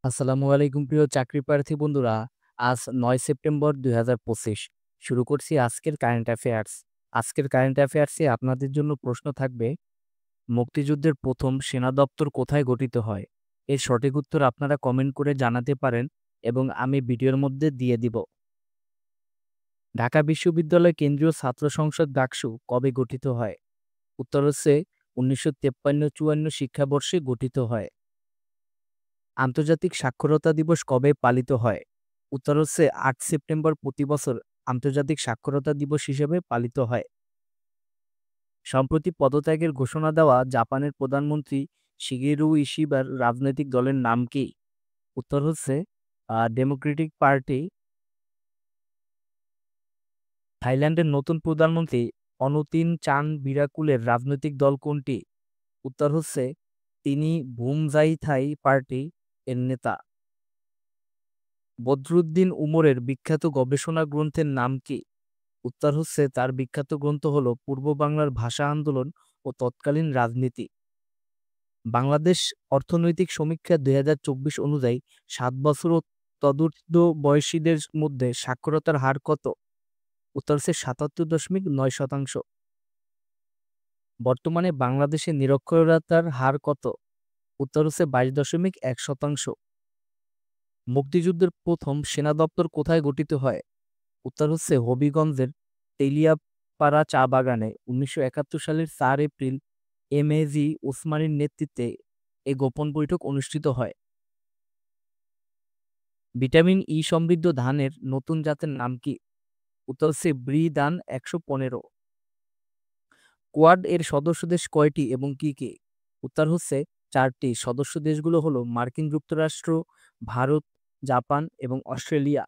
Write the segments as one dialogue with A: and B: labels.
A: আসসালামু আলাইকুম প্রিয় চাকরি প্রার্থী বন্ধুরা। আজ ৯ সেপ্টেম্বর ২০২৫ শুরু করছি আজকের কারেন্ট অ্যাফেয়ার্স। আজকের কারেন্ট অ্যাফেয়ার্সে আপনাদের জন্য প্রশ্ন থাকবে, মুক্তিযুদ্ধের প্রথম সেনা দপ্তর কোথায় গঠিত হয়? এর সঠিক উত্তর আপনারা কমেন্ট করে জানাতে পারেন এবং আমি ভিডিওর মধ্যে দিয়ে দিব। ঢাকা বিশ্ববিদ্যালয় কেন্দ্রীয় ছাত্র সংসদ ডাকসু কবে গঠিত হয়? উত্তর হচ্ছে ১৯৫৩-৫৪ শিক্ষাবর্ষে গঠিত হয়। আন্তর্জাতিক সাক্ষরতা দিবস কবে পালিত হয়? উত্তর হচ্ছে ৮ সেপ্টেম্বর প্রতি বছর আন্তর্জাতিক সাক্ষরতা দিবস হিসেবে পালিত হয়। সম্প্রতি পদত্যাগের ঘোষণা দেওয়া জাপানের প্রধানমন্ত্রী শিগেরু ইশিবার রাজনৈতিক দলের নাম কি? উত্তর হচ্ছে ডেমোক্রেটিক পার্টি। থাইল্যান্ডের নতুন প্রধানমন্ত্রী অনুতিন চান বিরাকুলের রাজনৈতিক দল কোনটি? উত্তর হচ্ছে তিনি ভুমজাইথাই পার্টি এর নেতা। বদরুদ্দীন উমরের বিখ্যাত গবেষণা গ্রন্থের নাম কি? উত্তর হচ্ছে তার বিখ্যাত গ্রন্থ হল পূর্ব বাংলার ভাষা আন্দোলন ও তৎকালীন রাজনীতি। বাংলাদেশ অর্থনৈতিক সমীক্ষা ২০২৪ অনুযায়ী ৭ বছর ও তদূর্ধ্ব বয়সীদের মধ্যে সাক্ষরতার হার কত? উত্তর হচ্ছে ৭৭.৯%। বর্তমানে বাংলাদেশে নিরক্ষরতার হার কত? উত্তর হচ্ছে ২২.১%। মুক্তিযুদ্ধের প্রথম সেনা দপ্তর কোথায় গঠিত হয়? উত্তর হচ্ছে হবিগঞ্জের তেলিয়াপাড়া চা বাগানে ১৯৭১ সালের ৪ এপ্রিল এমএজি ওসমানীর নেতৃত্বে এ গোপন বৈঠক অনুষ্ঠিত হয়। ভিটামিন ই সমৃদ্ধ ধানের নতুন জাতের নাম কি? উত্তর হচ্ছে ব্রি ধান ১১৫। কোয়াড এর সদস্য দেশ কয়টি এবং কি কি? উত্তর হচ্ছে ৪টি। সদস্য দেশগুলো হলো মার্কিন যুক্তরাষ্ট্র, ভারত, জাপান এবং অস্ট্রেলিয়া।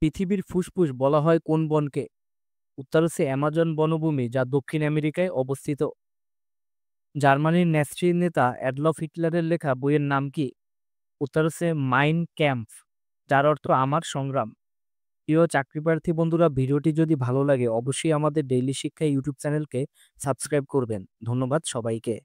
A: পৃথিবীর ফুসফুস বলা হয় কোন বনকে? উত্তর হচ্ছে অ্যামাজন বনভূমি, যা দক্ষিণ আমেরিকায় অবস্থিত। জার্মানির ন্যাৎসি নেতা অ্যাডলফ হিটলারের লেখা বইয়ের নাম কি? উত্তর হচ্ছে মাইন ক্যাম্পফ, যার অর্থ আমার সংগ্রাম। প্রিয় চাকরিপ্রার্থী বন্ধুরা, ভিডিওটি যদি ভালো লাগে অবশ্যই আমাদের ডেইলি শিক্ষা ইউটিউব চ্যানেলকে সাবস্ক্রাইব করবেন। ধন্যবাদ সবাইকে।